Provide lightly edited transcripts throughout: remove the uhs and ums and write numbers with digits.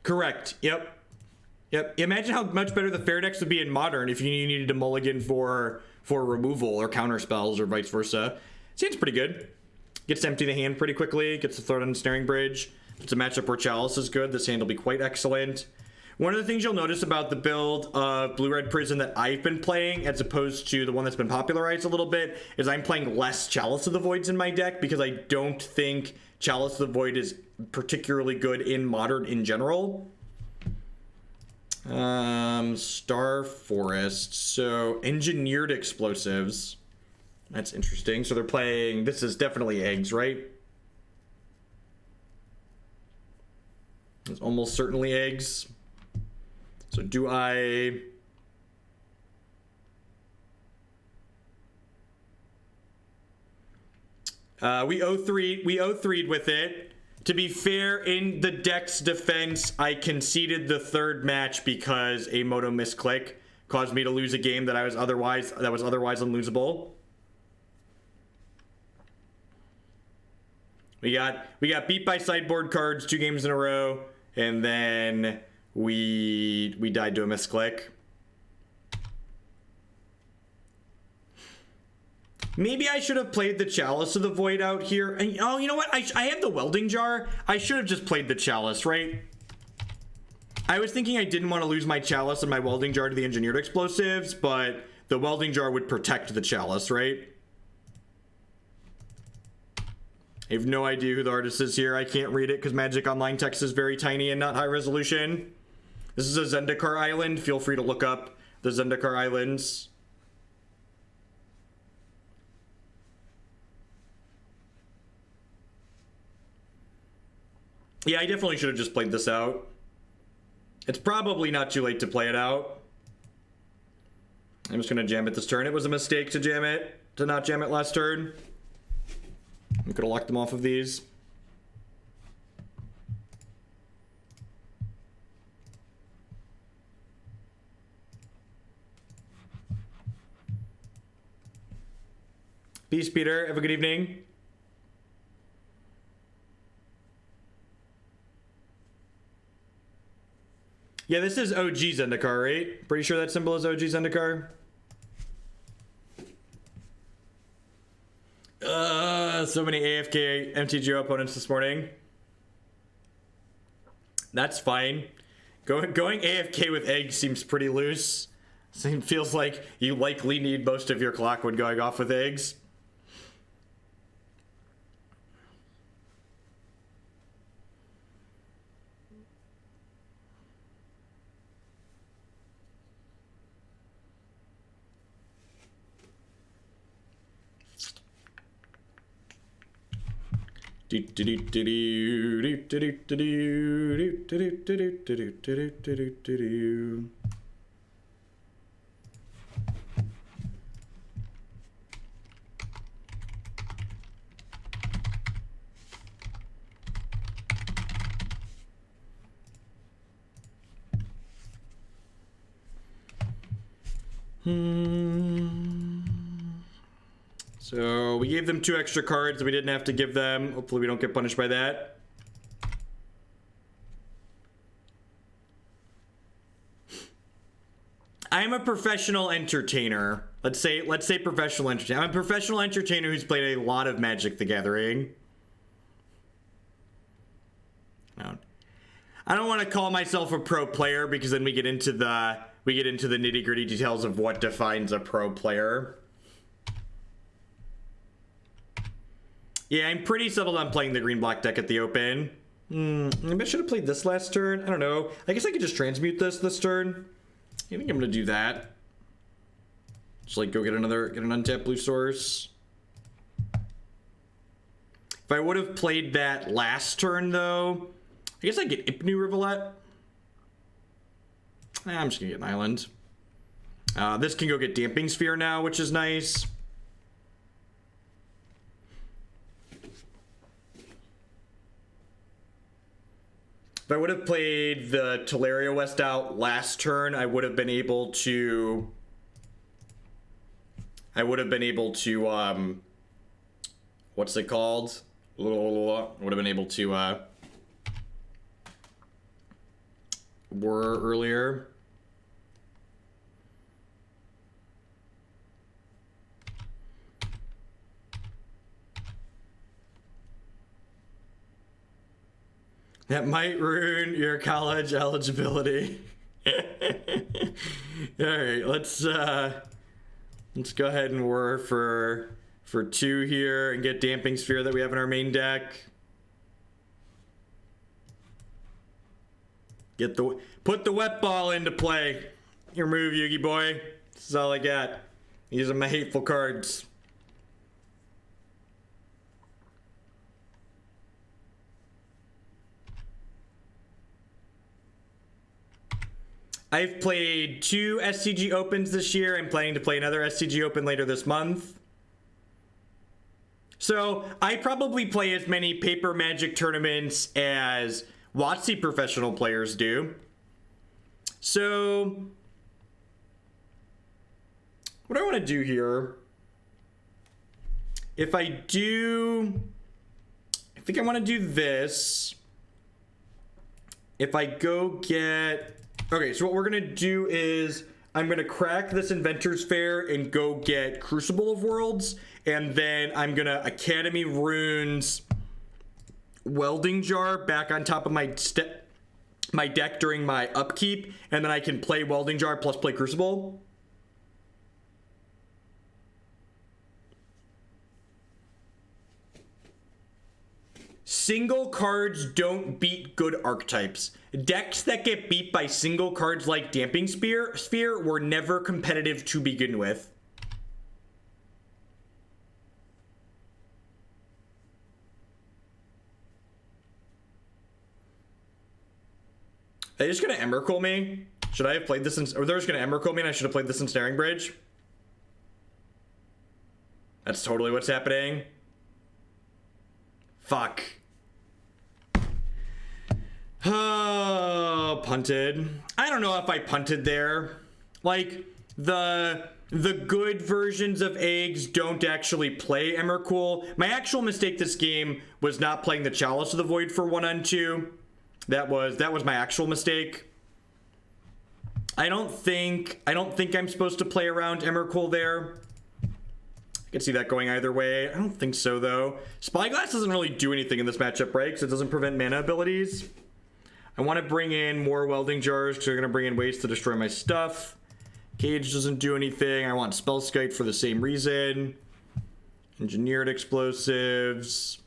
Correct. Yep. Yep. Imagine how much better the fair decks would be in Modern if you needed to mulligan for removal or counter spells or vice versa. Seems pretty good. Gets to empty the hand pretty quickly. Gets to throw it on Ensnaring Bridge. It's a matchup where Chalice is good. This hand will be quite excellent. One of the things you'll notice about the build of Blue-Red Prison that I've been playing, as opposed to the one that's been popularized a little bit, is I'm playing less Chalice of the Voids in my deck because I don't think Chalice of the Void is particularly good in Modern in general. Star Forest. So, Engineered Explosives. That's interesting. So they're playing... This is definitely eggs, right? It's almost certainly eggs. So do I... We 0-3'd with it. To be fair, in the deck's defense, I conceded the third match because a Moto misclick caused me to lose a game that was otherwise unlosable. We got beat by sideboard cards 2 games in a row, and then we died to a misclick. Maybe I should have played the Chalice of the Void out here. And, oh, you know what? I have the Welding Jar. I should have just played the Chalice, right? I was thinking I didn't want to lose my Chalice and my Welding Jar to the Engineered Explosives, but the Welding Jar would protect the Chalice, right? I have no idea who the artist is here. I can't read it because Magic Online text is very tiny and not high resolution. This is a Zendikar Island. Feel free to look up the Zendikar Islands. Yeah, I definitely should have just played this out. It's probably not too late to play it out. I'm just going to jam it this turn. It was a mistake to jam it, to not jam it last turn. I'm going to lock them off of these. Peace, Peter. Have a good evening. Yeah, this is OG Zendikar, right? Pretty sure that symbol is OG Zendikar. So many AFK MTGO opponents this morning. That's fine. Going AFK with eggs seems pretty loose. It feels like you likely need most of your clock when going off with eggs. So we gave them 2 extra cards that we didn't have to give them. Hopefully we don't get punished by that. I'm a professional entertainer. Let's say professional entertainer. I'm a professional entertainer who's played a lot of Magic the Gathering. I don't want to call myself a pro player because then we get into the nitty-gritty details of what defines a pro player. Yeah, I'm pretty settled on playing the green-black deck at the open. Maybe I should have played this last turn. I don't know. I guess I could just transmute this turn. I think I'm gonna do that. Just like go get an untapped blue source. If I would have played that last turn though, I guess I get Ipnu Rivulet. I'm just gonna get an island. This can go get Damping Sphere now, which is nice. If I would have played the Tolaria West out last turn, I would have been able to... what's it called? I would have been able to... Whir earlier. That might ruin your college eligibility. All right, let's go ahead and whir for 2 here and get Damping Sphere that we have in our main deck. Put the wet ball into play. Your move, Yugi boy. This is all I got. These are my hateful cards. I've played 2 SCG Opens this year. I'm planning to play another SCG Open later this month. So I probably play as many paper Magic tournaments as WotC professional players do. So what I want to do here, I think I want to do this. If I go get... Okay, so what we're going to do is I'm going to crack this Inventors Fair and go get Crucible of Worlds. And then I'm going to Academy Runes Welding Jar back on top of my deck during my upkeep. And then I can play Welding Jar plus play Crucible. Single cards don't beat good archetypes. Decks that get beat by single cards like Damping Sphere were never competitive to begin with. Are they just gonna Emrakul me? Should I have played this or they're just gonna Emrakul me and I should have played this Ensnaring Bridge? That's totally what's happening. Fuck. Oh, punted. I don't know if I punted there. Like, the good versions of eggs don't actually play Emrakul. My actual mistake this game was not playing the Chalice of the Void for 1-on-2. That was my actual mistake. I don't think I'm supposed to play around Emrakul there. I can see that going either way. I don't think so, though. Spyglass doesn't really do anything in this matchup, right? Because it doesn't prevent mana abilities. I want to bring in more Welding Jars because they're going to bring in ways to destroy my stuff. Cage doesn't do anything. I want Spellskite for the same reason. Engineered Explosives.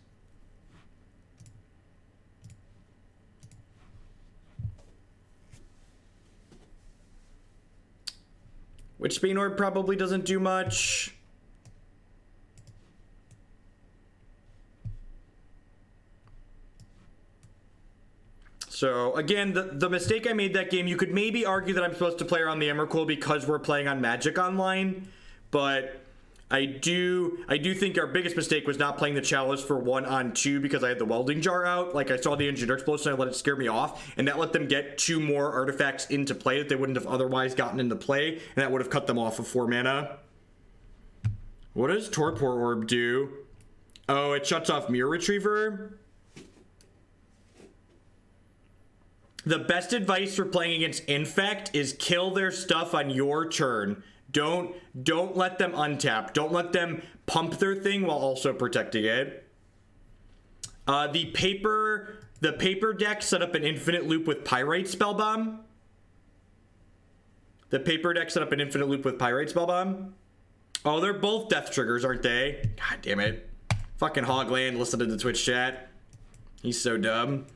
Witchbane Orb probably doesn't do much. So again, the mistake I made that game, you could maybe argue that I'm supposed to play around the Emrakul because we're playing on Magic Online, but I do think our biggest mistake was not playing the Chalice for 1-on-2 because I had the Welding Jar out. Like, I saw the Engineer Explosion, I let it scare me off, and that let them get 2 more artifacts into play that they wouldn't have otherwise gotten into play, and that would have cut them off of 4 mana. What does Torpor Orb do? Oh, it shuts off Mirror Retriever. The best advice for playing against Infect is kill their stuff on your turn. Don't let them untap. Don't let them pump their thing while also protecting it. The paper deck set up an infinite loop with Pyrite Spellbomb. The paper deck set up an infinite loop with Pyrite Spellbomb. Oh, they're both death triggers, aren't they? God damn it. Fucking Hogland listened to the Twitch chat. He's so dumb.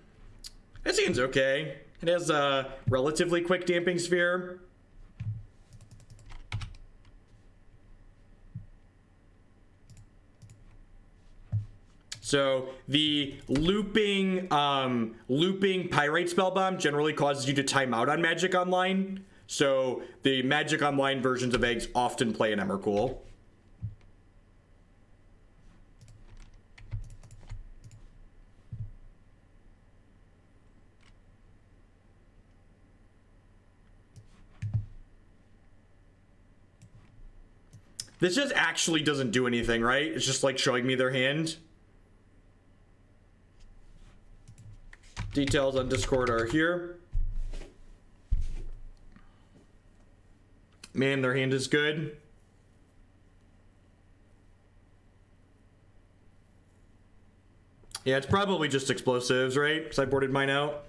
This hand's okay. It has a relatively quick Damping Sphere. So the looping Pyrite Spellbomb generally causes you to time out on Magic Online. So the Magic Online versions of eggs often play an Emrakul. This just actually doesn't do anything, right? It's just like showing me their hand. Details on Discord are here. Man, their hand is good. Yeah, it's probably just explosives, right? Because I boarded mine out.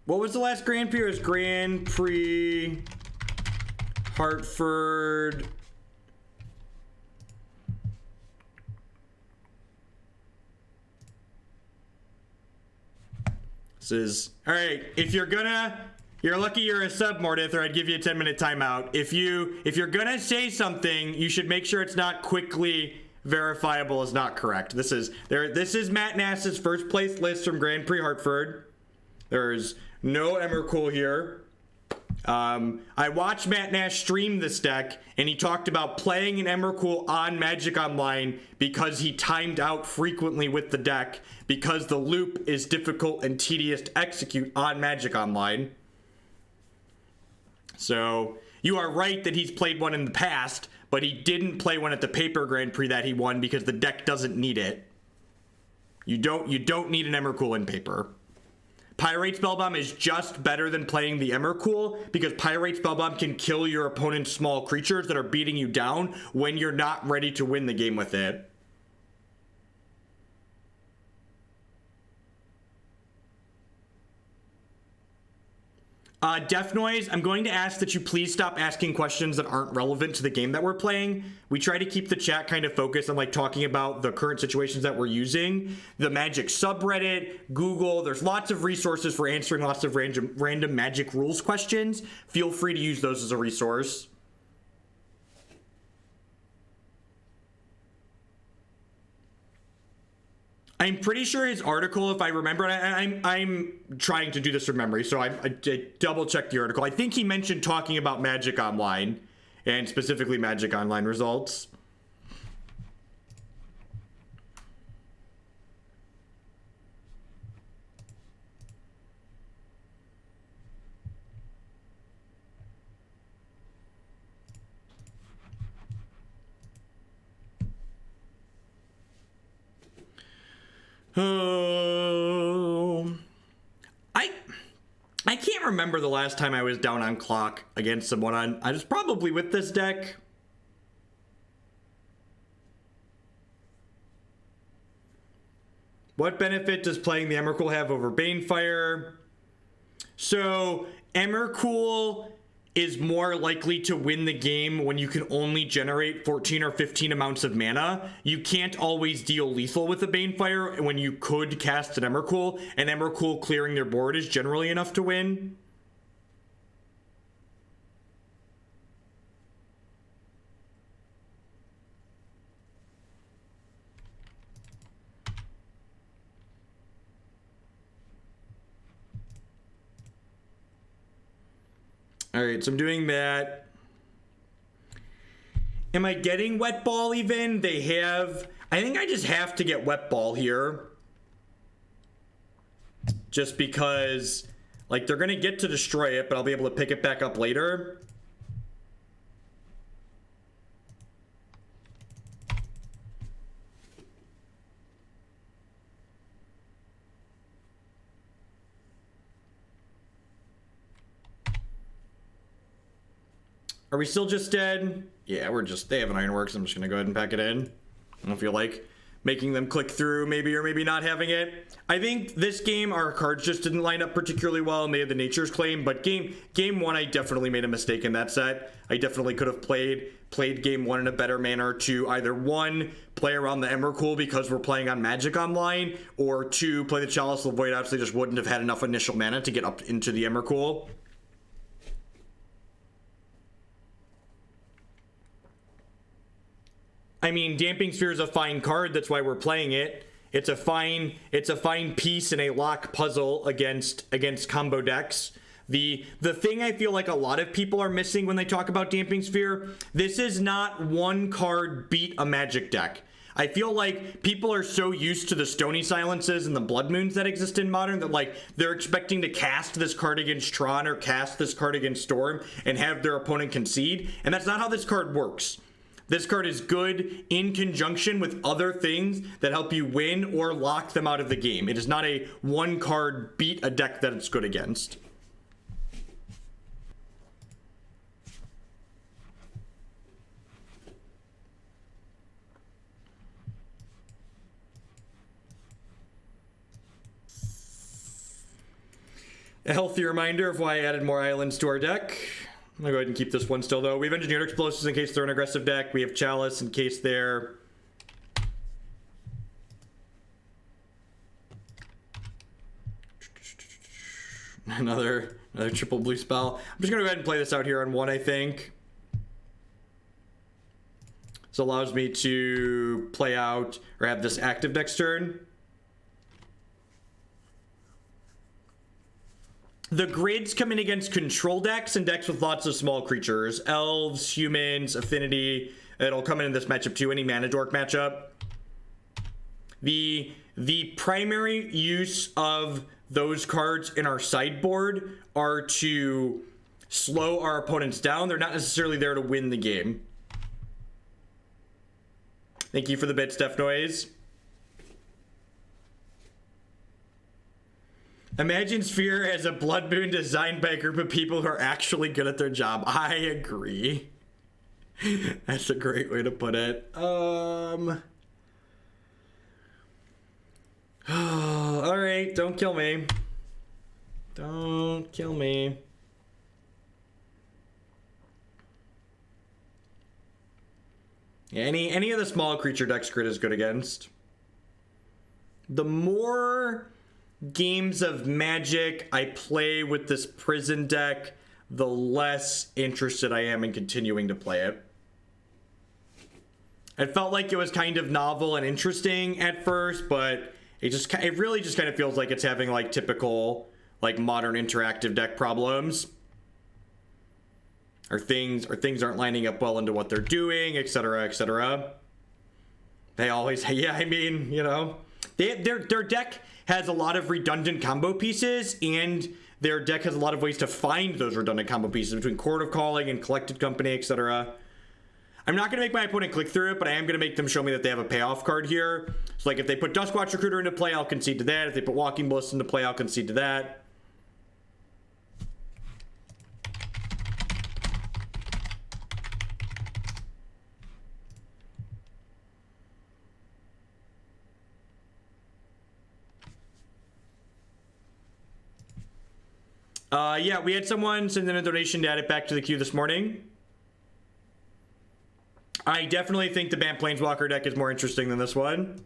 What was the last Grand Prix? It was Grand Prix Hartford. This is all right. If you're lucky you're a sub, Mordith, or I'd give you a 10-minute timeout. If you're gonna say something, you should make sure it's not quickly verifiable as not correct. This is Matt Nass's first place list from Grand Prix Hartford. There's no Emrakul here. I watched Matt Nash stream this deck, and he talked about playing an Emrakul on Magic Online because he timed out frequently with the deck because the loop is difficult and tedious to execute on Magic Online. So you are right that he's played one in the past, but he didn't play one at the Paper Grand Prix that he won because the deck doesn't need it. You don't need an Emrakul in Paper. Pyrite Spellbomb is just better than playing the Emrakul because Pyrite Spellbomb can kill your opponent's small creatures that are beating you down when you're not ready to win the game with it. Deaf Noise, I'm going to ask that you please stop asking questions that aren't relevant to the game that we're playing. We try to keep the chat kind of focused on like talking about the current situations that we're using. The Magic subreddit, Google, there's lots of resources for answering lots of random Magic rules questions. Feel free to use those as a resource. I'm pretty sure his article, if I remember, I'm trying to do this from memory, so I double checked the article. I think he mentioned talking about Magic Online, and specifically Magic Online results. Oh, I can't remember the last time I was down on clock against someone I was probably with this deck. What benefit does playing the Emrakul have over Banefire? So Emrakul is more likely to win the game when you can only generate 14 or 15 amounts of mana. You can't always deal lethal with the Banefire when you could cast an Emrakul, and Emrakul clearing their board is generally enough to win. All right, so I'm doing that. Am I getting Wet Ball even? They have... I think I just have to get Wet Ball here. Just because, like, they're going to get to destroy it, but I'll be able to pick it back up later. Are we still just dead? Yeah, they have an Ironworks. I'm just gonna go ahead and pack it in. I don't feel like making them click through, maybe, or maybe not having it. I think this game, our cards just didn't line up particularly well. Made the Nature's Claim, but game one, I definitely made a mistake in that set. I definitely could have played game one in a better manner to either one, play around the Emrakul because we're playing on Magic Online, or two, play the Chalice of the Void out so they just wouldn't have had enough initial mana to get up into the Emrakul. I mean, Damping Sphere is a fine card. That's why we're playing it. It's a fine piece in a lock puzzle against combo decks. The thing I feel like a lot of people are missing when they talk about Damping Sphere, this is not one card beat a Magic deck. I feel like people are so used to the Stony Silences and the Blood Moons that exist in Modern that like they're expecting to cast this card against Tron or cast this card against Storm and have their opponent concede, and that's not how this card works. This card is good in conjunction with other things that help you win or lock them out of the game. It is not a one card beat a deck that it's good against. A healthy reminder of why I added more islands to our deck. I'm gonna go ahead and keep this one still though. We have Engineered Explosives in case they're an aggressive deck. We have Chalice in case they're... Another triple blue spell. I'm just gonna go ahead and play this out here on one, I think. This allows me to play out or have this active next turn. The grids come in against control decks and decks with lots of small creatures. Elves, humans, affinity. It'll come in this matchup too, any mana dork matchup. The primary use of those cards in our sideboard are to slow our opponents down. They're not necessarily there to win the game. Thank you for the bits, Def Noise. Imagine Sphere as a Blood Moon designed by a group of people who are actually good at their job. I agree. That's a great way to put it. All right, don't kill me. Don't kill me. Any of the small creature decks grid is good against. The more games of Magic I play with this prison deck, the less interested I am in continuing to play it. It felt like it was kind of novel and interesting at first, but it really just kind of feels like it's having like typical like Modern interactive deck problems. Or things aren't lining up well into what they're doing, etc., etc. They always, yeah, I mean, you know, their deck has a lot of redundant combo pieces, and their deck has a lot of ways to find those redundant combo pieces between Court of Calling and Collected Company, etc. I'm not going to make my opponent click through it, but I am going to make them show me that they have a payoff card here. So like if they put Duskwatch Recruiter into play, I'll concede to that. If they put Walking Ballista into play, I'll concede to that. Yeah, we had someone send in a donation to add it back to the queue this morning. I definitely think the Bant Planeswalker deck is more interesting than this one.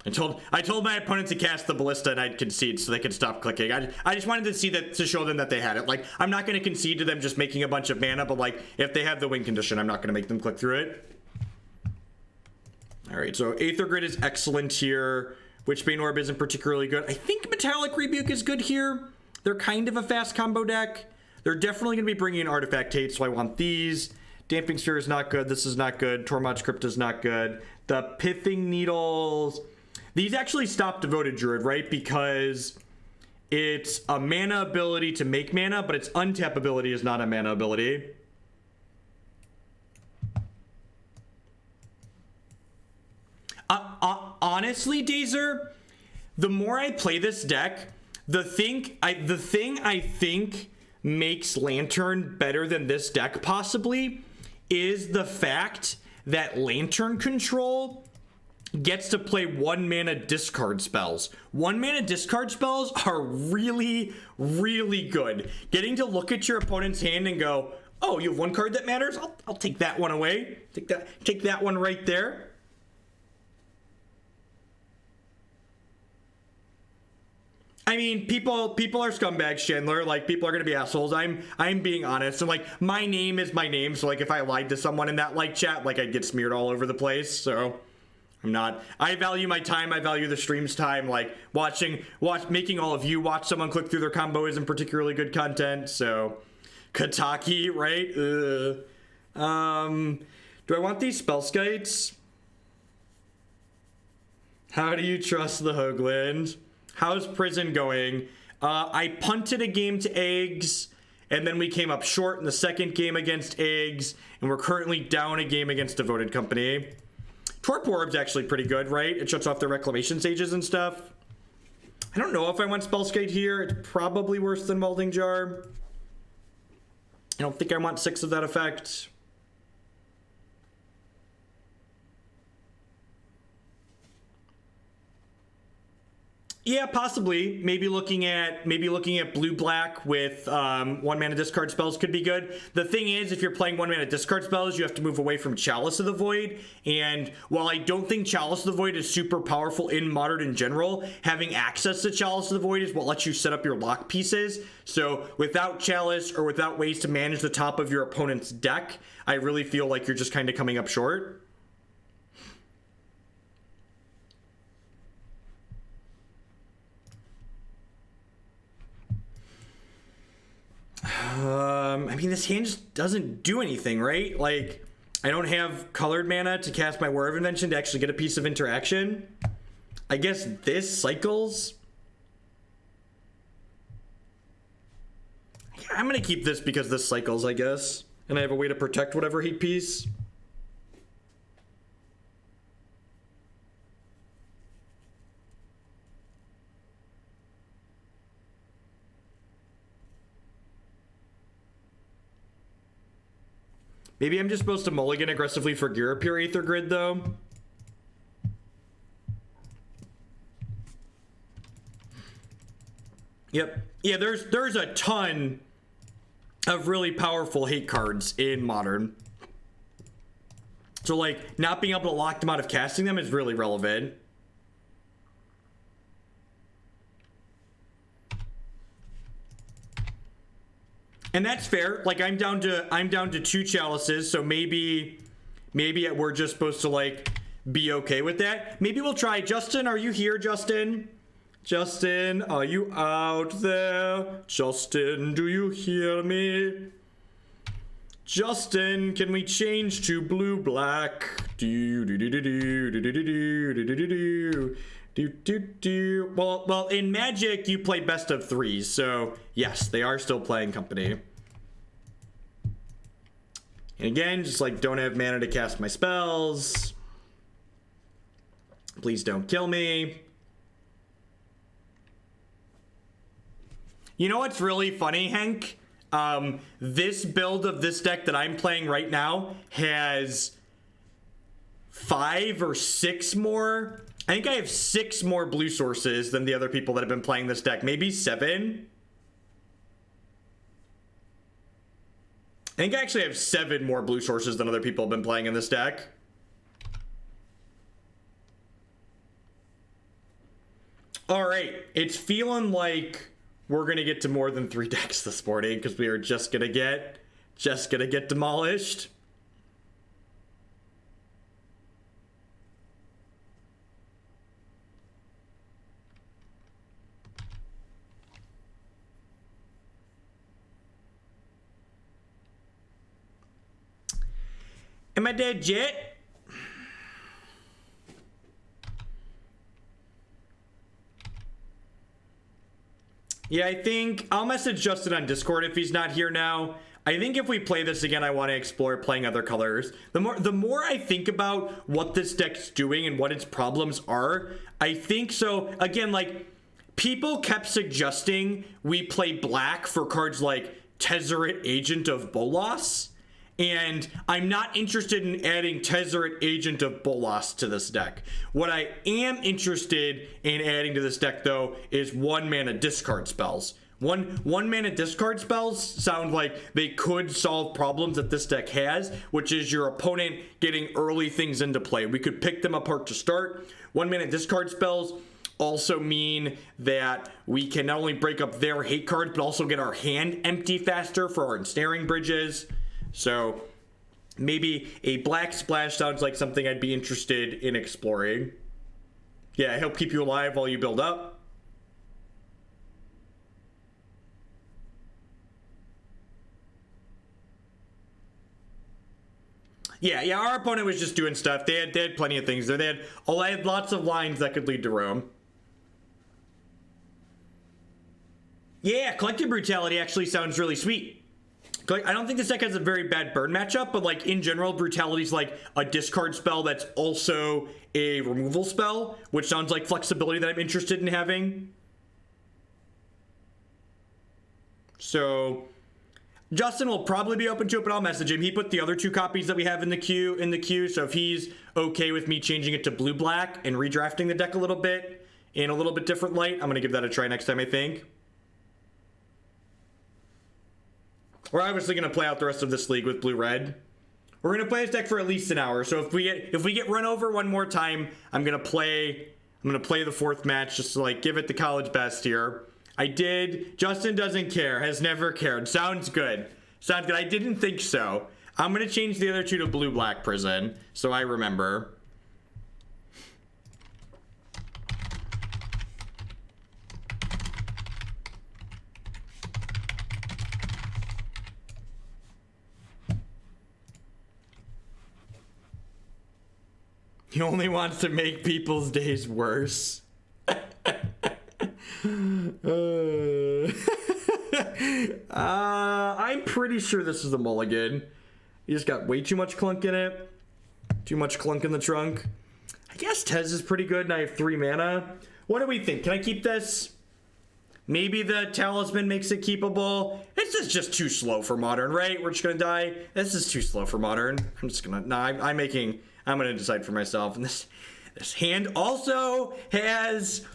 I told my opponent to cast the Ballista and I'd concede so they could stop clicking. I just wanted to see that, to show them that they had it. Like, I'm not going to concede to them just making a bunch of mana, but like, if they have the win condition, I'm not going to make them click through it. All right, so Aether Grid is excellent here. Witchbane Orb isn't particularly good. I think Metallic Rebuke is good here. They're kind of a fast combo deck. They're definitely going to be bringing in Artifact Hate, so I want these. Damping Sphere is not good. This is not good. Tormod's Crypt is not good. The Pithing Needles. These actually stop Devoted Druid, right? Because it's a mana ability to make mana, but its untap ability is not a mana ability. Honestly, Dazer, the more I play this deck, the thing I think makes Lantern better than this deck possibly is the fact that Lantern control gets to play 1 mana discard spells. 1 mana discard spells are really, really good. Getting to look at your opponent's hand and go, oh, you have 1 card that matters? I'll take that one away. Take that one right there. I mean, people are scumbags, Chandler. Like, people are gonna be assholes. I'm being honest. And like, my name is my name. So like, if I lied to someone in that like chat, like I'd get smeared all over the place. So I value my time. I value the stream's time. Like making all of you watch someone click through their combo isn't particularly good content. So, Kataki, right? Do I want these Spellskites? How do you trust the Hoagland? How's Prison going? I punted a game to Eggs, and then we came up short in the second game against Eggs, and we're currently down a game against Devoted Company. Torpor Orb's actually pretty good, right? It shuts off their Reclamation Sages and stuff. I don't know if I want Spellskite here. It's probably worse than Welding Jar. I don't think I want 6 of that effect. Yeah, possibly. Maybe looking at blue-black with 1-mana discard spells could be good. The thing is, if you're playing 1-mana discard spells, you have to move away from Chalice of the Void. And while I don't think Chalice of the Void is super powerful in Modern in general, having access to Chalice of the Void is what lets you set up your lock pieces. So without Chalice or without ways to manage the top of your opponent's deck, I really feel like you're just kind of coming up short. I mean, this hand just doesn't do anything, right? Like, I don't have colored mana to cast my Whir of Invention to actually get a piece of interaction. I guess this cycles. I'm gonna keep this because this cycles, I guess. And I have a way to protect whatever heat piece. Maybe I'm just supposed to mulligan aggressively for Ghirapur Aether Grid, though. Yep. Yeah, there's a ton of really powerful hate cards in Modern. So, like, not being able to lock them out of casting them is really relevant. And that's fair. Like, I'm down to 2 chalices, so maybe we're just supposed to, like, be okay with that. Maybe we'll try. Justin, are you here, Justin? Justin, are you out there? Justin, do you hear me? Justin, can we change to blue-black? Well, in Magic, you play best of 3s, so yes, they are still playing Company. And again, just like don't have mana to cast my spells. Please don't kill me. You know what's really funny, Hank? This build of this deck that I'm playing right now has 5 or 6 more. I think I have 6 more blue sources than the other people that have been playing this deck. Maybe 7. I think I actually have 7 more blue sources than other people have been playing in this deck. All right, it's feeling like we're gonna get to more than 3 decks this morning because we are just gonna get demolished. Am I dead yet? Yeah, I think I'll message Justin on Discord if he's not here now. I think if we play this again, I want to explore playing other colors. The more I think about what this deck's doing and what its problems are, I think so. Again, like, people kept suggesting we play black for cards like Tezzeret Agent of Bolas. And I'm not interested in adding Tezzeret Agent of Bolas to this deck. What I am interested in adding to this deck, though, is 1-mana discard spells. One mana discard spells sound like they could solve problems that this deck has, which is your opponent getting early things into play. We could pick them apart to start. 1-mana discard spells also mean that we can not only break up their hate cards, but also get our hand empty faster for our Ensnaring Bridges. So Maybe a black splash sounds like something I'd be interested in exploring. Yeah, help keep you alive while you build up. Yeah, our opponent was just doing stuff. They had plenty of things there. They had lots of lines that could lead to Rome. Yeah, Collective Brutality actually sounds really sweet. I don't think this deck has a very bad burn matchup, but like in general, Brutality's like a discard spell that's also a removal spell, which sounds like flexibility that I'm interested in having. So Justin will probably be open to it, but I'll message him. He put the other 2 copies that we have in the queue, so if he's okay with me changing it to blue-black and redrafting the deck a little bit in a little bit different light, I'm gonna give that a try next time, I think. We're obviously gonna play out the rest of this league with blue-red. We're gonna play this deck for at least an hour, so if we get run over one more time, I'm gonna play the 4th match just to like give it the college best here. I did. Justin doesn't care. Has never cared. Sounds good. Sounds good. I didn't think so. I'm going to change the other 2 to blue-black prison, so I remember. He only wants to make people's days worse. I'm pretty sure this is a mulligan. You just got way too much clunk in it. Too much clunk in the trunk. I guess Tez is pretty good and I have 3 mana. What do we think? Can I keep this? Maybe the Talisman makes it keepable. This is just too slow for Modern, right? We're just gonna die. This is too slow for Modern. I'm just gonna, I'm gonna decide for myself. And this hand also has,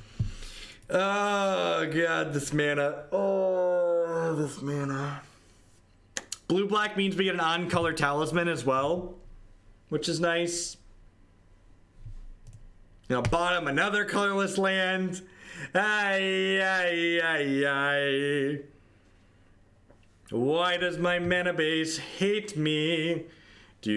oh god, this mana. Oh, this mana. Blue-black means we get an on-color Talisman as well, which is nice. You know, bottom, another colorless land. Ay. Why does my mana base hate me? That's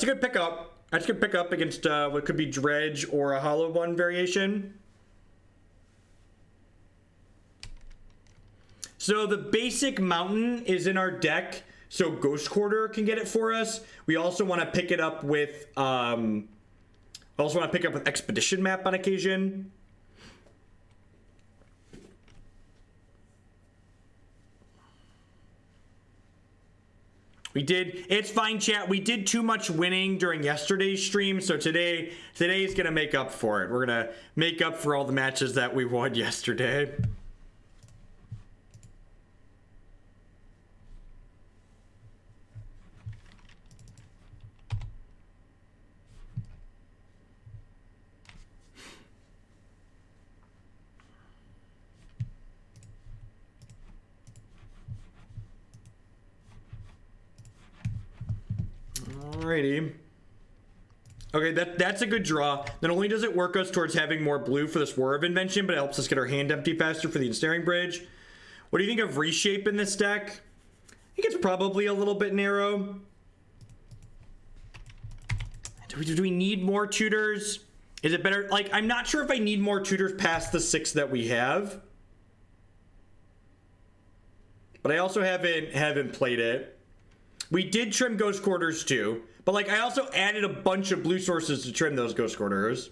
a good pickup. That's a good pickup against what could be Dredge or a Hollow One variation. So the basic mountain is in our deck, so Ghost Quarter can get it for us. We also want to pick it up with Expedition Map on occasion. It's fine, chat. We did too much winning during yesterday's stream, so today's gonna make up for it. We're gonna make up for all the matches that we won yesterday. Alrighty. Okay, that's a good draw. Not only does it work us towards having more blue for this Whir of Invention, but it helps us get our hand empty faster for the Ensnaring Bridge. What do you think of reshape in this deck? I think it's probably a little bit narrow. Do we need more tutors? Is it better? Like, I'm not sure if I need more tutors past the 6 that we have. But I also haven't played it. We did trim Ghost Quarters too, but like I also added a bunch of blue sources to trim those Ghost Quarters.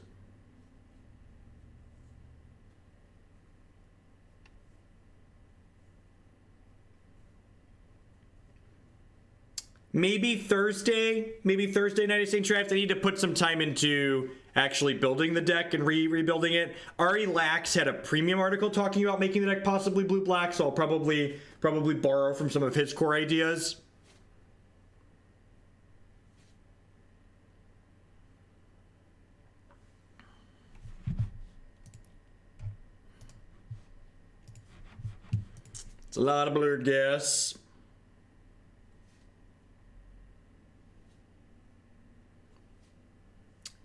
Maybe Thursday night at St. Draft, I need to put some time into actually building the deck and rebuilding it. Ari Lax had a premium article talking about making the deck possibly blue-black, so I'll probably borrow from some of his core ideas. It's a lot of blurred gas.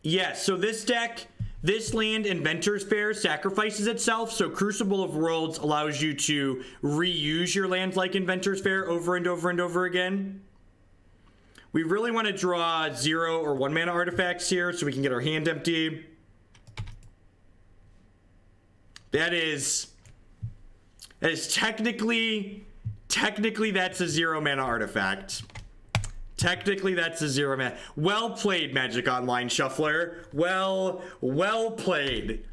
Yeah, so this deck This land, Inventors Fair, sacrifices itself, so Crucible of Worlds allows you to reuse your lands like Inventors Fair over and over and over again. We really want to draw 0 or 1 mana artifacts here so we can get our hand empty. That is technically that's a 0 mana artifact. Technically, that's a 0 mana. Well played, Magic Online Shuffler. Well played.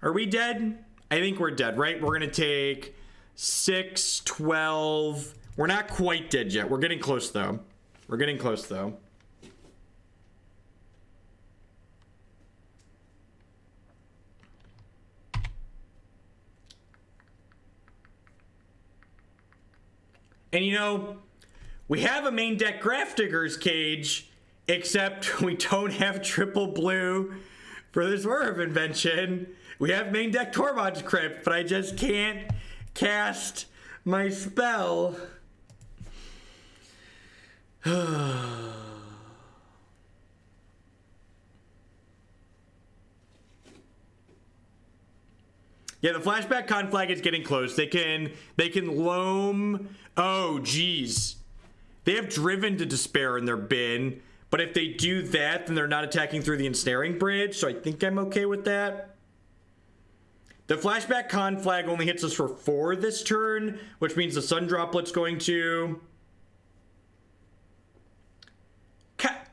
Are we dead? I think we're dead, right? We're going to take 6, 12. We're not quite dead yet. We're getting close, though. We're getting close, though. And you know, we have a main deck Grafdigger's Cage, except we don't have triple blue for this Whir of Invention. We have main deck Tormod's Crypt, but I just can't cast my spell. Yeah, the flashback conflag is getting close. They can loam. Oh, geez. They have Driven to Despair in their bin, but if they do that, then they're not attacking through the Ensnaring Bridge, so I think I'm okay with that. The flashback conflag only hits us for 4 this turn, which means the Sun Droplet's going to...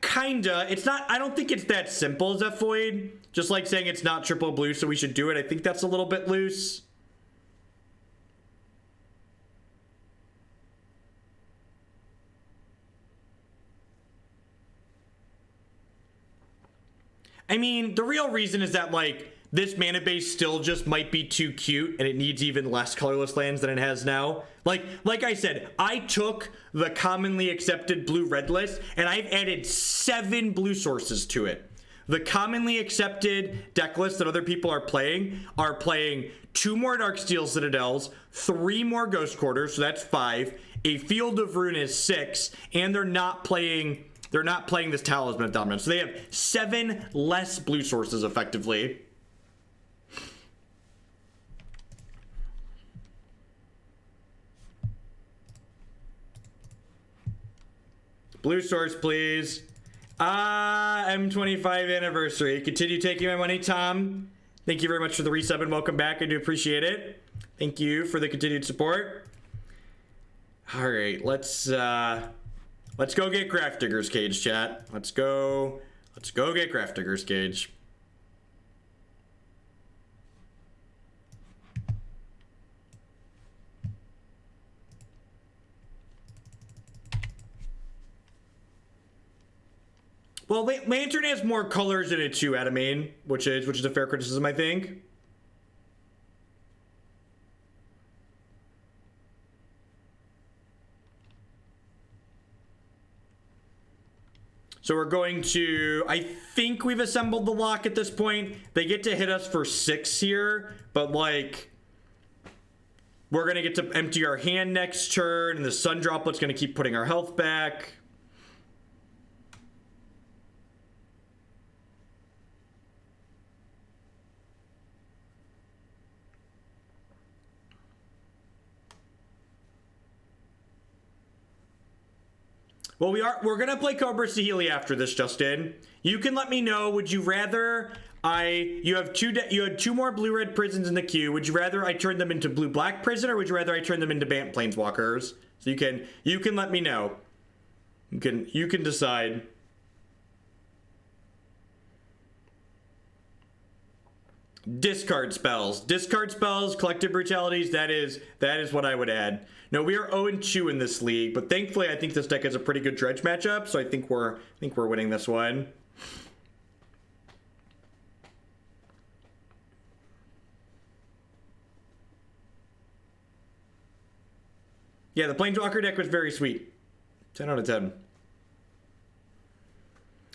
Kinda. It's not... I don't think it's that simple as F Void. Just like saying it's not triple blue, so we should do it. I think that's a little bit loose. I mean, the real reason is that, like, this mana base still just might be too cute, and it needs even less colorless lands than it has now. Like I said, I took the commonly accepted blue-red list, and I've added 7 blue sources to it. The commonly accepted deck list that other people are playing 2 more Darksteel Citadels, 3 more Ghost Quarters, so that's 5, a Field of Ruin is 6, and they're not playing this Talisman of Dominance. So they have 7 less blue sources effectively. Blue source, please. M25 anniversary. Continue taking my money, Tom. Thank you very much for the resub and welcome back. I do appreciate it. Thank you for the continued support. All right, let's go get Grafdigger's Cage, chat. Let's go get Grafdigger's Cage. Well, Lantern has more colors in it too, Adamine, which is a fair criticism, I think. So we're going to, I think we've assembled the lock at this point. They get to hit us for 6 here, but like, we're gonna get to empty our hand next turn, and the Sun Droplet's gonna keep putting our health back. Well, we're gonna play Cobra Sahili after this, Justin. You can let me know. Would you rather you had 2 more blue-red prisons in the queue. Would you rather I turn them into blue-black prison, or would you rather I turn them into Bant Planeswalkers? So you can let me know. You can decide. Discard spells, collective brutalities. That is what I would add. No, we are 0-2 in this league, but thankfully I think this deck has a pretty good dredge matchup, so I think we're winning this one. Yeah, the Planeswalker deck was very sweet. 10 out of 10.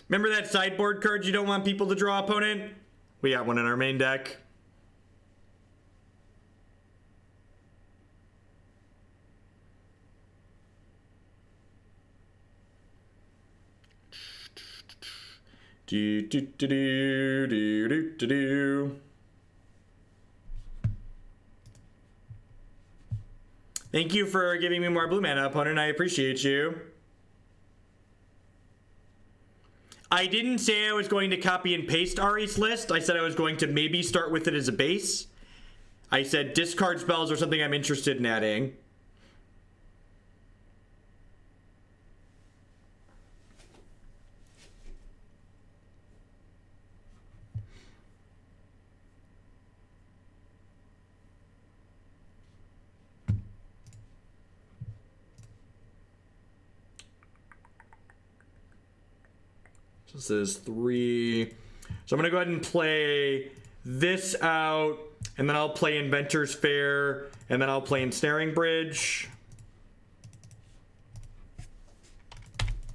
Remember that sideboard card you don't want people to draw, opponent? We got one in our main deck. Do, do, do, do, do, do, do, do. Thank you for giving me more blue mana, opponent. I appreciate you. I didn't say I was going to copy and paste Ari's list. I said I was going to maybe start with it as a base. I said discard spells are something I'm interested in adding. This is 3. So I'm going to go ahead and play this out, and then I'll play Inventors Fair, and then I'll play Ensnaring Bridge.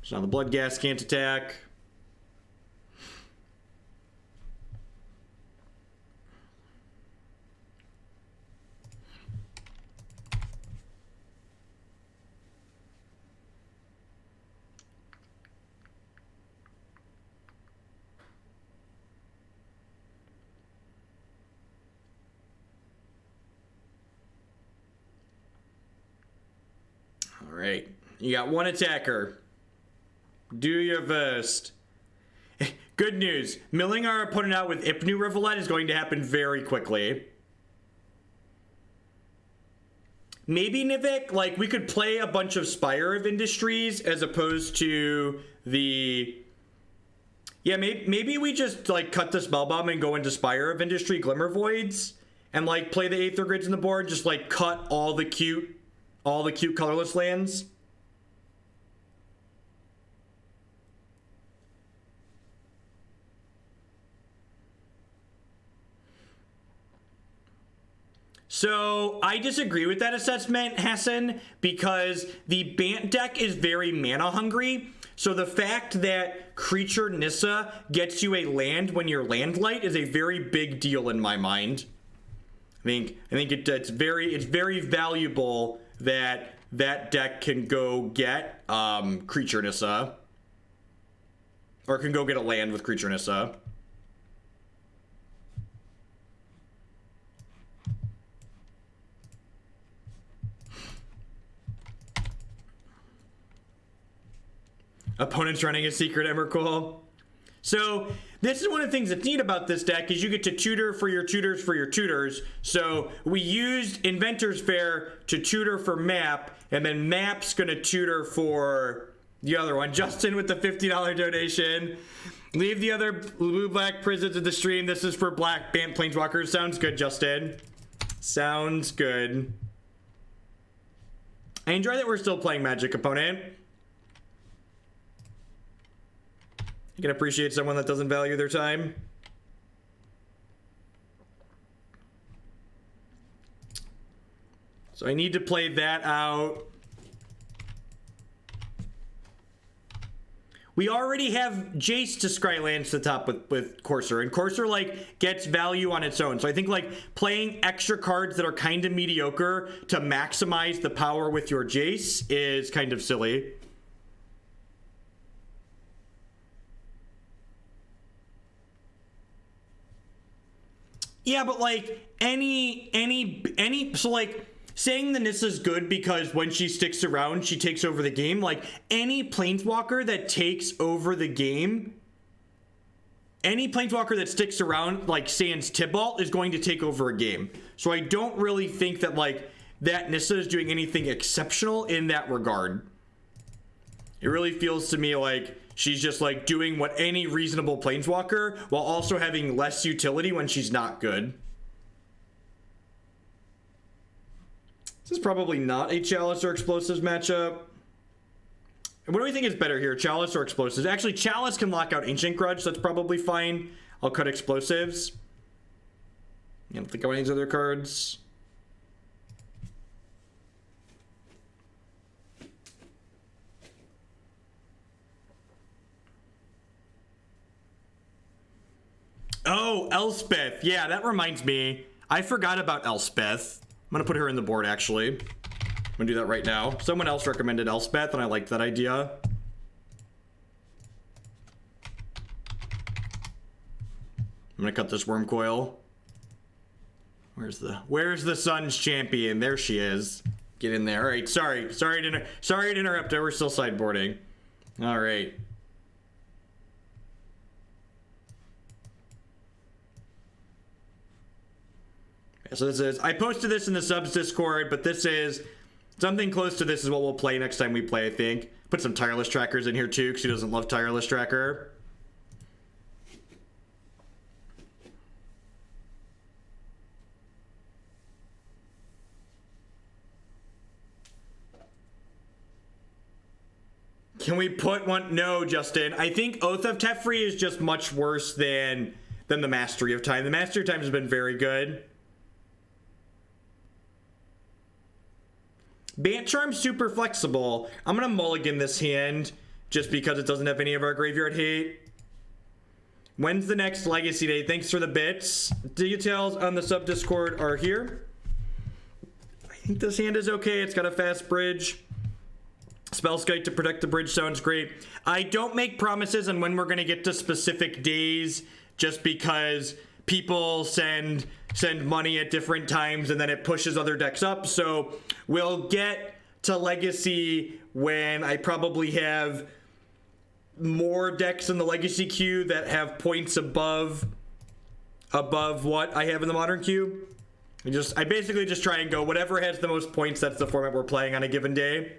So now the Bloodghast can't attack. All right, you got one attacker. Do your best. Good news. Milling our opponent out with Ipnu Rivulet is going to happen very quickly. Maybe Nivik, like, we could play a bunch of Spire of Industries as opposed to the... Yeah, maybe we just, like, cut the Spellbomb and go into Spire of Industry Glimmer Voids and, like, play the Aether grids in the board, just, like, cut all the cute colorless lands. So I disagree with that assessment, Hassan, because the Bant deck is very mana hungry. So the fact that Creature Nissa gets you a land when you're land light is a very big deal in my mind. I think it's very valuable that that deck can go get Creature Nissa, or can go get a land with Creature Nissa. Opponent's running a Secret Emrakul. So this is one of the things that's neat about this deck is you get to tutor for your tutors for your tutors. So we used Inventors Fair to tutor for Map, and then Map's gonna tutor for the other one. Justin with the $50 donation. Leave the other blue-black prisons in the stream. This is for black Bant Planeswalkers. Sounds good, Justin. Sounds good. I enjoy that we're still playing Magic, opponent. You can appreciate someone that doesn't value their time. So I need to play that out. We already have Jace to scry lands to the top with Courser, and Courser, like, gets value on its own. So I think, like, playing extra cards that are kind of mediocre to maximize the power with your Jace is kind of silly. Yeah, but, like, so, like, saying the Nissa's good because when she sticks around, she takes over the game. Like, any Planeswalker that takes over the game, any Planeswalker that sticks around, like Sans Tibalt, is going to take over a game. So I don't really think that, like, that Nissa is doing anything exceptional in that regard. It really feels to me like she's just, like, doing what any reasonable Planeswalker, while also having less utility when she's not good. This is probably not a Chalice or Explosives matchup. What do we think is better here, Chalice or Explosives? Actually, Chalice can lock out Ancient Grudge, so that's probably fine. I'll cut Explosives. I don't think I want these other cards. Oh, Elspeth. Yeah, that reminds me. I forgot about Elspeth. I'm gonna put her in the board, actually. I'm gonna do that right now. Someone else recommended Elspeth, and I liked that idea. I'm gonna cut this worm coil. Where's the Sun's champion? There she is. Get in there. All right. Sorry to interrupt. We're still sideboarding. All right. So this is, I posted this in the subs Discord, but this is something close to this is what we'll play next time we play, I think. Put some tireless trackers in here too, because who doesn't love tireless tracker? Can we put one? No, Justin. I think Oath of Teferi is just much worse than the Mastery of Time. The Mastery of Time has been very good. Bant Charm's super flexible. I'm gonna mulligan this hand just because it doesn't have any of our graveyard hate. When's the next Legacy Day? Thanks for the bits. Details on the sub Discord are here. I think this hand is okay. It's got a fast bridge. Spellskite to protect the bridge sounds great. I don't make promises on when we're going to get to specific days just because people send money at different times and then it pushes other decks up. So we'll get to Legacy when I probably have more decks in the Legacy queue that have points above what I have in the Modern queue. I basically just try and go whatever has the most points, that's the format we're playing on a given day.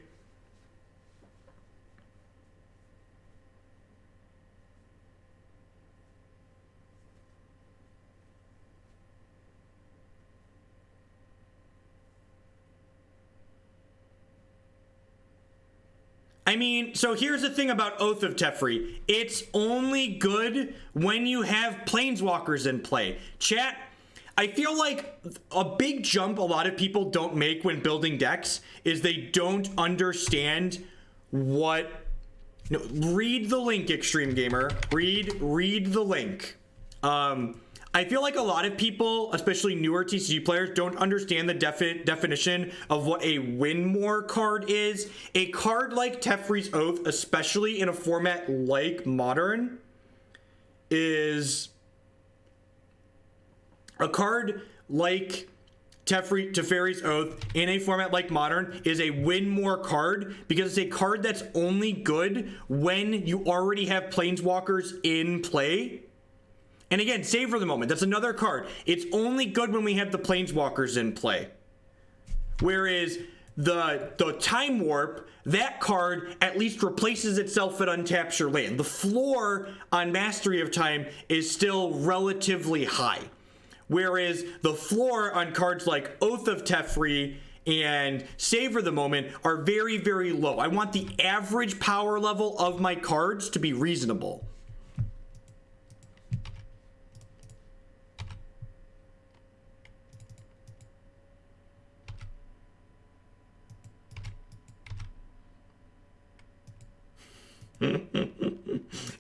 I mean, so here's the thing about Oath of Teferi. It's only good when you have Planeswalkers in play. Chat, I feel like a big jump a lot of people don't make when building decks is they don't understand what... No, read the link, Extreme Gamer. Read the link. I feel like a lot of people, especially newer TCG players, don't understand the definition of what a win more card is. A card like Teferi's Oath, especially in a format like Modern, is a card like Teferi's Oath in a format like Modern is a win more card because it's a card that's only good when you already have Planeswalkers in play. And again, Savor the Moment, that's another card. It's only good when we have the Planeswalkers in play. Whereas the Time Warp, that card at least replaces itself at untaps your land. The floor on Mastery of Time is still relatively high. Whereas the floor on cards like Oath of Teferi and Savor the Moment are very, very low. I want the average power level of my cards to be reasonable.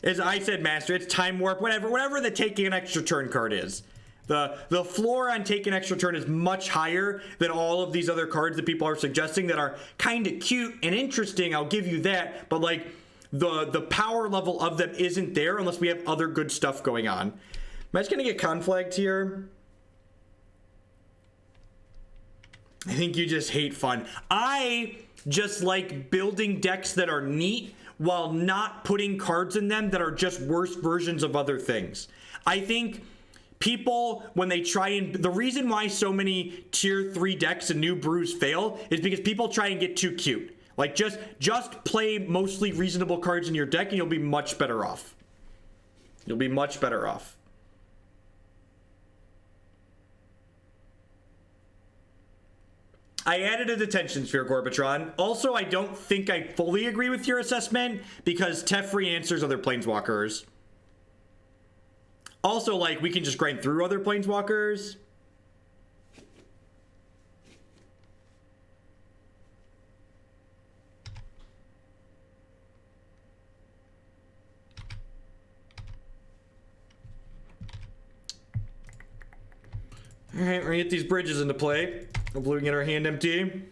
As I said, Master, it's Time Warp, whatever the taking an extra turn card is. The floor on take an extra turn is much higher than all of these other cards that people are suggesting that are kind of cute and interesting. I'll give you that, but like the power level of them isn't there unless we have other good stuff going on. Am I just gonna get conflagged here? I think you just hate fun. I just like building decks that are neat while not putting cards in them that are just worse versions of other things. I think people, when they try and... The reason why so many tier 3 decks and new brews fail is because people try and get too cute. Like, just play mostly reasonable cards in your deck and you'll be much better off. You'll be much better off. I added a detention sphere, Gorbatron. Also, I don't think I fully agree with your assessment because Teferi answers other Planeswalkers. Also, like, we can just grind through other Planeswalkers. All right, we're gonna get these bridges into play. Hopefully we can get our hand empty.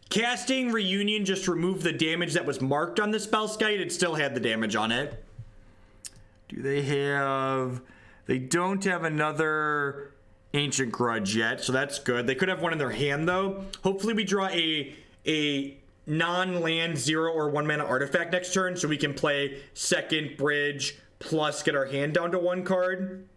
Cast casting Reunion just removed the damage that was marked on the Spellskite, it still had the damage on it. Do they have... They don't have another Ancient Grudge yet, so that's good. They could have one in their hand, though. Hopefully we draw a non-land 0 or 1 mana artifact next turn, so we can play second bridge plus get our hand down to 1 card.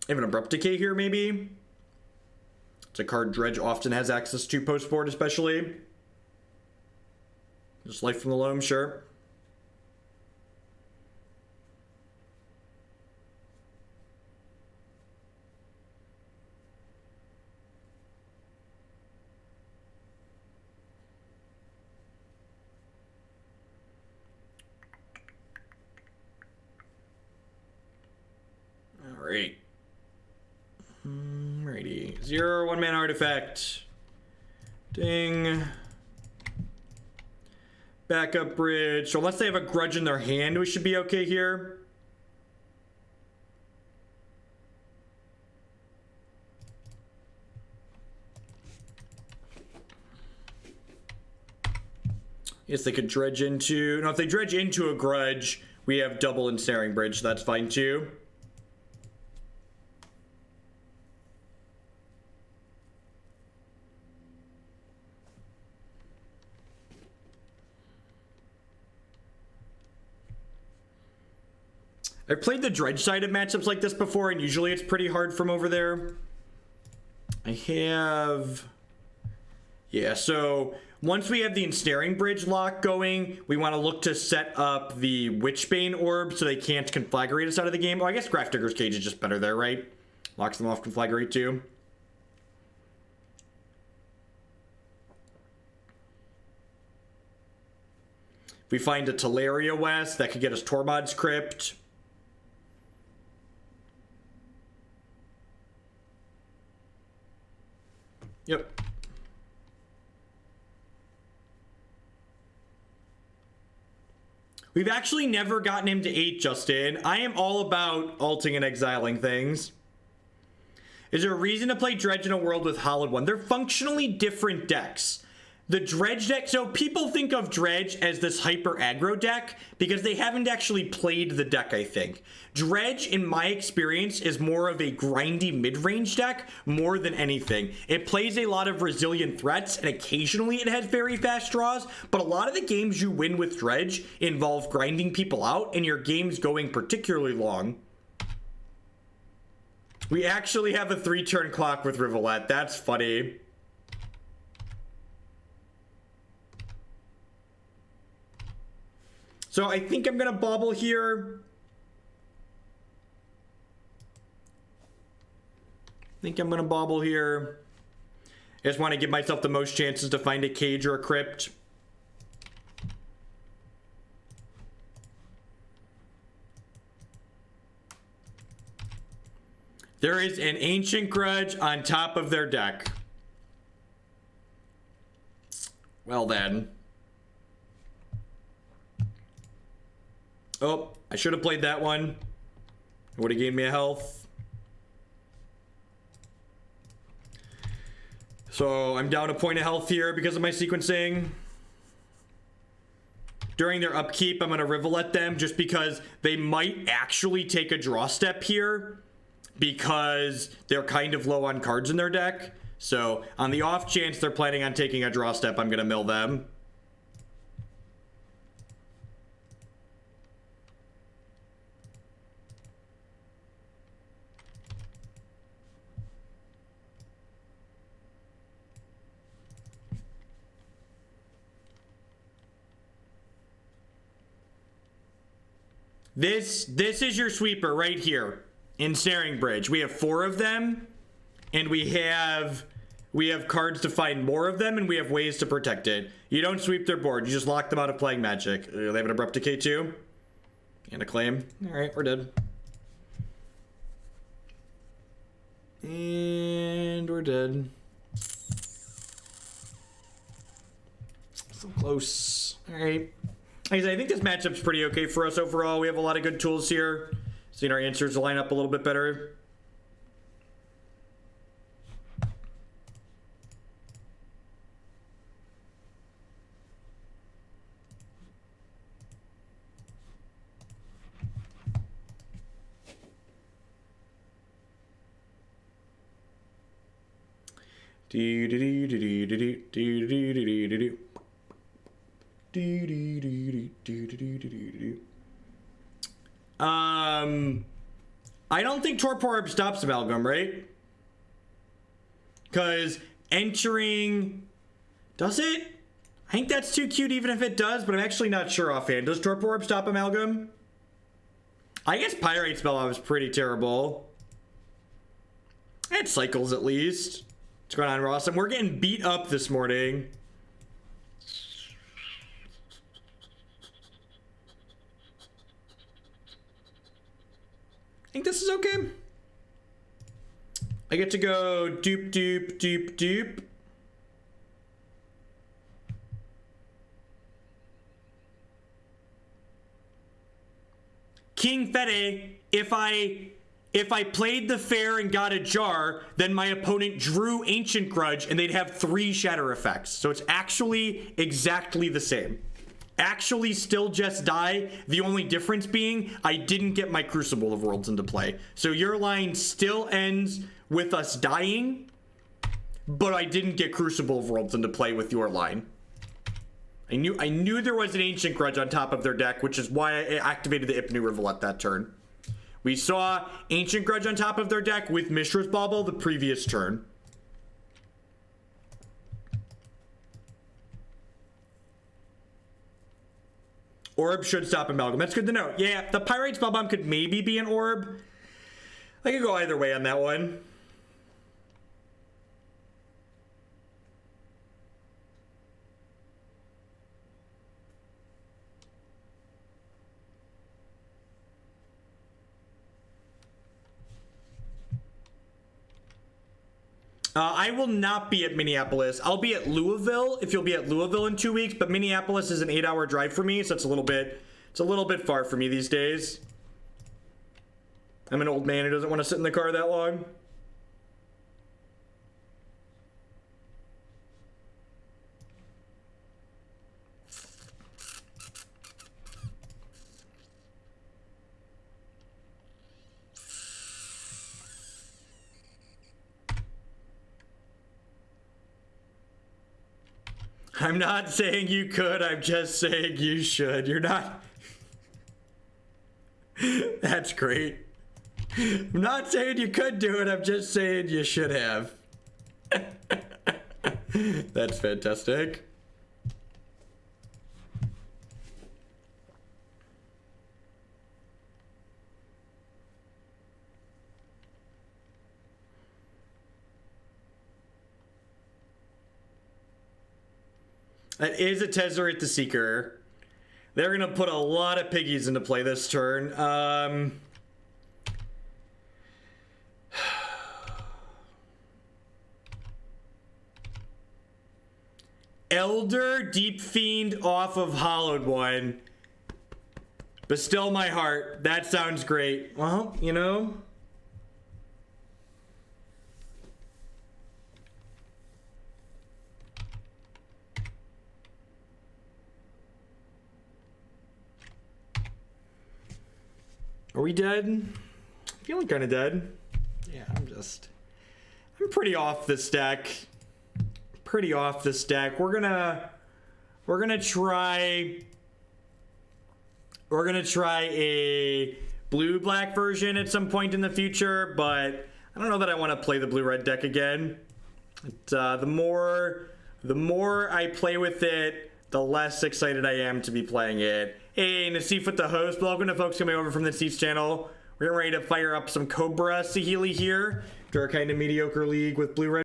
I have an Abrupt Decay here, maybe. It's a card Dredge often has access to post-board, especially. Just Life from the Loam, sure. All right. Alrighty. 0, 1 mana artifact. Ding. Backup bridge. So unless they have a grudge in their hand, we should be okay here. Yes, they could dredge into... No, if they dredge into a grudge, we have double Ensnaring Bridge. So that's fine too. I've played the dredge side of matchups like this before, and usually it's pretty hard from over there. I have... Yeah, so once we have the Ensnaring Bridge lock going, we want to look to set up the Witchbane Orb so they can't conflagrate us out of the game. Oh, I guess Grafdigger's Cage is just better there, right? Locks them off conflagrate too. If we find a Tolaria West, that could get us Tormod's Crypt. Yep. We've actually never gotten him to 8, Justin. I am all about alting and exiling things. Is there a reason to play Dredge in a world with Hollowed One? They're functionally different decks. The Dredge deck, so people think of Dredge as this hyper aggro deck because they haven't actually played the deck, I think. Dredge, in my experience, is more of a grindy mid-range deck more than anything. It plays a lot of resilient threats, and occasionally it has very fast draws, but a lot of the games you win with Dredge involve grinding people out, and your game's going particularly long. We actually have a 3-turn clock with Rivulet. That's funny. So I think I'm going to Bauble here. I just want to give myself the most chances to find a Cage or a Crypt. There is an Ancient Grudge on top of their deck. Well then. Oh, I should have played that one. It would have gained me a health. So I'm down a point of health here because of my sequencing. During their upkeep, I'm going to Rivulet them just because they might actually take a draw step here because they're kind of low on cards in their deck. So on the off chance they're planning on taking a draw step, I'm going to mill them. This is your sweeper right here. Ensnaring Bridge. We have 4 of them, and we have cards to find more of them, and we have ways to protect it. You don't sweep their board. You just lock them out of playing Magic. They have an Abrupt Decay too. And a Claim. Alright, we're dead. And we're dead. So close. All right. Like I said, I think this matchup's pretty okay for us overall. We have a lot of good tools here. Seeing our answers line up a little bit better. I don't think Torpor Orb stops Amalgam, right? Because entering... Does it? I think that's too cute even if it does, but I'm actually not sure offhand. Does Torpor Orb stop Amalgam? I guess Pyrite Spellbomb is pretty terrible. It cycles at least. What's going on, Ross? And we're getting beat up this morning. I think this is okay. I get to go dupe, dupe, dupe, dupe. King Fede, if I played the fair and got a jar, then my opponent drew Ancient Grudge and they'd have 3 shatter effects. So it's actually exactly the same. Actually still just die. The only difference being I didn't get my Crucible of Worlds into play. So your line still ends with us dying, but I didn't get Crucible of Worlds into play with your line. I knew there was an Ancient Grudge on top of their deck, which is why I activated the Ipnu Rivulet that turn. We saw Ancient Grudge on top of their deck with Mishra's Bauble the previous turn. Orb should stop Amalgam. That's good to know. Yeah, the Pyrite Spellbomb could maybe be an Orb. I could go either way on that one. I will not be at Minneapolis. I'll be at Louisville if you'll be at Louisville in 2 weeks, but Minneapolis is an 8-hour drive for me, so it's a little bit far for me these days. I'm an old man who doesn't want to sit in the car that long. I'm not saying you could, I'm just saying you should. You're not... That's great. I'm not saying you could do it, I'm just saying you should have. That's fantastic. That is a Tezzeret the Seeker. They're going to put a lot of piggies into play this turn. Elder Deep Fiend off of Hollowed One. Bestow my heart. That sounds great. Well, you know... Are we dead? I'm feeling kind of dead. Yeah, I'm pretty off this deck. Pretty off this deck. We're gonna try a blue-black version at some point in the future, but I don't know that I want to play the blue-red deck again. The more I play with it, the less excited I am to be playing it. Hey, Nassif with the host. Welcome to folks coming over from the Nassif's channel. We're getting ready to fire up some Cobra Saheeli here. After our kind of mediocre league with blue-red.